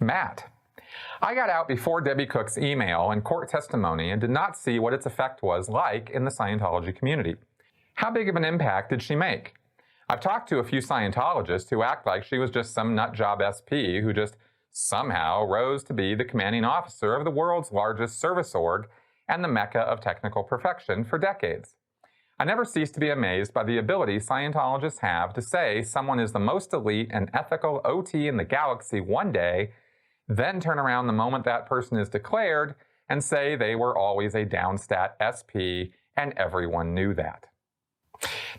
Matt. I got out before Debbie Cook's email and court testimony and did not see what its effect was like in the Scientology community. How big of an impact did she make? I've talked to a few Scientologists who act like she was just some nutjob SP who just somehow rose to be the commanding officer of the world's largest service org and the mecca of technical perfection for decades. I never cease to be amazed by the ability Scientologists have to say someone is the most elite and ethical OT in the galaxy one day, then turn around the moment that person is declared and say they were always a downstat SP and everyone knew that.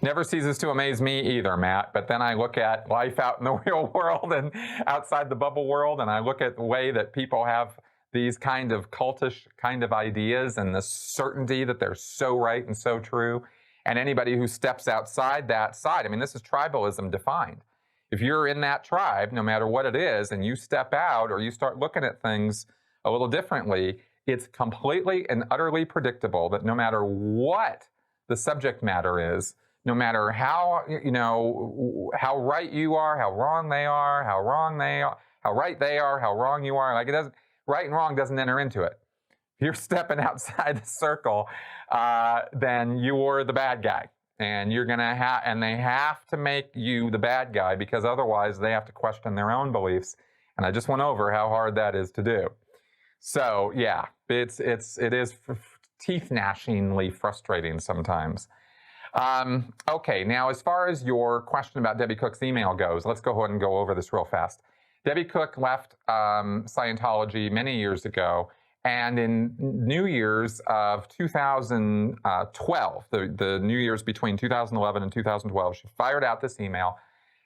Never ceases to amaze me either, Matt, but then I look at life out in the real world and outside the bubble world, and I look at the way that people have these kind of cultish kind of ideas and the certainty that they're so right and so true. And anybody who steps outside that side, I mean, this is tribalism defined. If you're in that tribe, no matter what it is, and you step out or you start looking at things a little differently, it's completely and utterly predictable that no matter what the subject matter is, no matter how, how right you are, how wrong they are, how right they are, how wrong you are, like it doesn't, right and wrong doesn't enter into it. If you're stepping outside the circle, then you're the bad guy. And you're going to have, and they have to make you the bad guy because otherwise they have to question their own beliefs. And I just went over how hard that is to do. So yeah, it is teeth-gnashingly frustrating sometimes. Okay, now as far as your question about Debbie Cook's email goes, let's go ahead and go over this real fast. Debbie Cook left Scientology many years ago. And in New Year's of 2012, the New Year's between 2011 and 2012, she fired out this email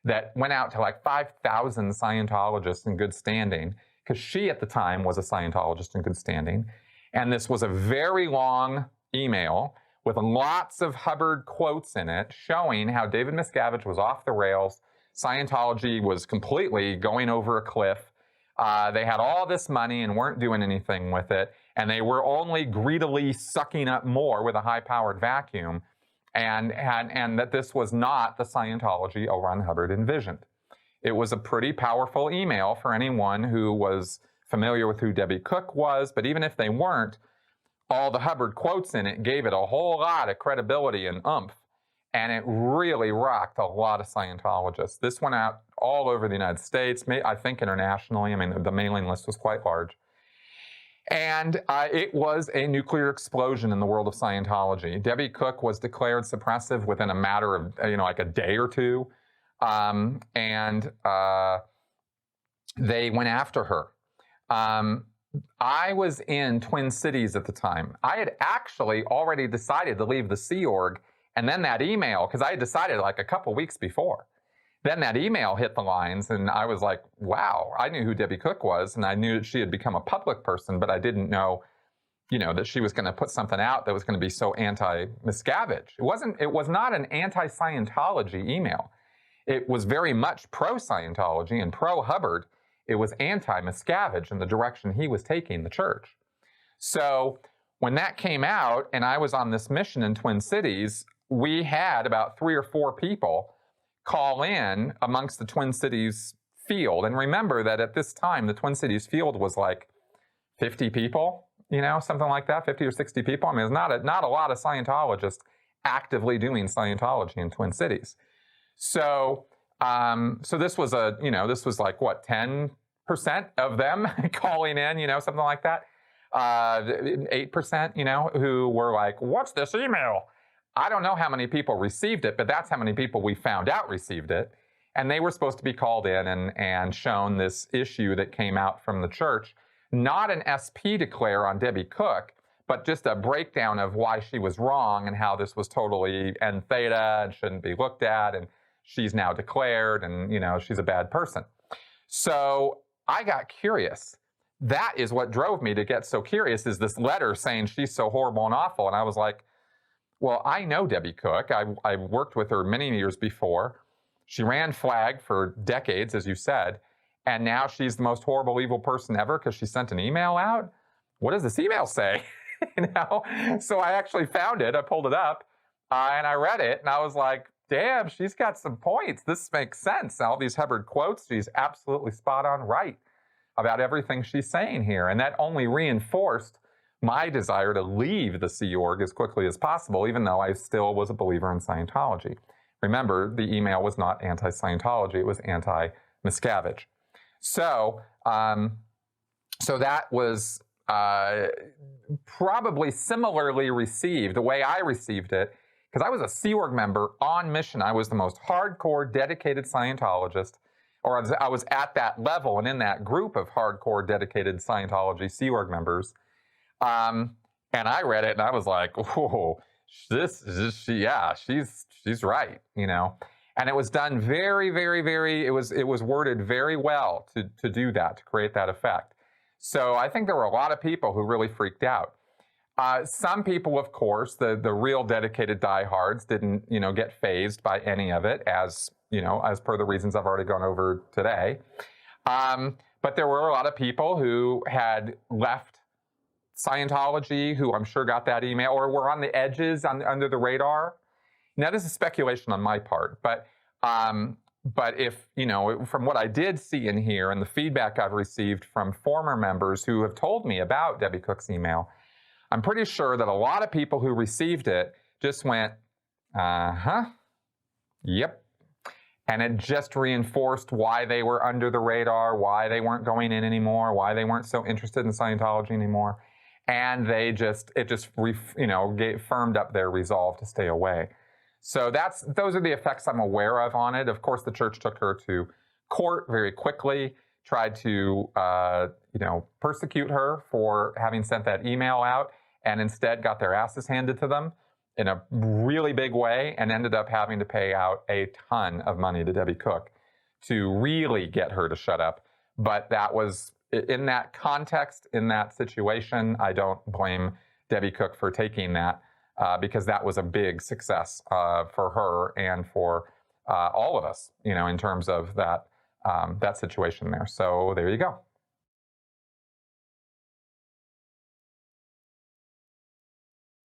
that went out to like 5,000 Scientologists in good standing, because she at the time was a Scientologist in good standing. And this was a very long email with lots of Hubbard quotes in it showing how David Miscavige was off the rails, Scientology was completely going over a cliff. They had all this money and weren't doing anything with it, and they were only greedily sucking up more with a high-powered vacuum, and that this was not the Scientology L. Ron Hubbard envisioned. It was a pretty powerful email for anyone who was familiar with who Debbie Cook was, but even if they weren't, all the Hubbard quotes in it gave it a whole lot of credibility and oomph, and it really rocked a lot of Scientologists. This went out all over the United States, I think internationally. I mean, the mailing list was quite large. And it was a nuclear explosion in the world of Scientology. Debbie Cook was declared suppressive within a matter of, like a day or two. They went after her. I was in Twin Cities at the time. I had actually already decided to leave the Sea Org. And then that email, because I had decided like a couple weeks before, then that email hit the lines and I was like, wow, I knew who Debbie Cook was and I knew that she had become a public person, but I didn't know, that she was going to put something out that was going to be so anti-Miscavige. It was not an anti-Scientology email. It was very much pro-Scientology and pro-Hubbard. It was anti-Miscavige and the direction he was taking the church. So when that came out and I was on this mission in Twin Cities, we had about 3 or 4 people call in amongst the Twin Cities field. And remember that at this time, the Twin Cities field was like 50 people, something like that, 50 or 60 people. I mean, there's not a lot of Scientologists actively doing Scientology in Twin Cities. So, so this was this was like what, 10% of them calling in, something like that. 8%, who were like, what's this email? I don't know how many people received it, but that's how many people we found out received it. And they were supposed to be called in and shown this issue that came out from the church. Not an SP declare on Debbie Cook, but just a breakdown of why she was wrong and how this was totally en theta and shouldn't be looked at. And she's now declared and, she's a bad person. So I got curious. That is what drove me to get so curious, is this letter saying she's so horrible and awful. And I was like, well, I know Debbie Cook. I worked with her many years before. She ran Flag for decades, as you said. And now she's the most horrible, evil person ever because she sent an email out. What does this email say? So I actually found it. I pulled it up and I read it. And I was like, damn, she's got some points. This makes sense. All these Hubbard quotes, she's absolutely spot on right. about everything she's saying here. And that only reinforced my desire to leave the Sea Org as quickly as possible, even though I still was a believer in Scientology. Remember, the email was not anti-Scientology, it was anti-Miscavige. So, so that was probably similarly received, the way I received it, because I was a Sea Org member on mission. I was the most hardcore, dedicated Scientologist, or I was at that level and in that group of hardcore, dedicated Scientology Sea Org members. And I read it and I was like, "Whoa, yeah, she's right," you know. And it was done very, very, very. It was worded very well to do that, to create that effect. So I think there were a lot of people who really freaked out. Some people, of course, the real dedicated diehards didn't, you know, get fazed by any of it, as you know, as per the reasons I've already gone over today. But there were a lot of people who had left Scientology, who I'm sure got that email, or were on the edges, under the radar. Now, this is speculation on my part, but if, you know, from what I did see and hear and the feedback I've received from former members who have told me about Debbie Cook's email, I'm pretty sure that a lot of people who received it just went, yep. And it just reinforced why they were under the radar, why they weren't going in anymore, why they weren't so interested in Scientology anymore. And it just firmed up their resolve to stay away. So those are the effects I'm aware of on it. Of course, the church took her to court very quickly, tried to persecute her for having sent that email out, and instead got their asses handed to them in a really big way, and ended up having to pay out a ton of money to Debbie Cook to really get her to shut up. But that was, in that context, in that situation, I don't blame Debbie Cook for taking that, because that was a big success for her and for all of us, you know, in terms of that situation there. So there you go.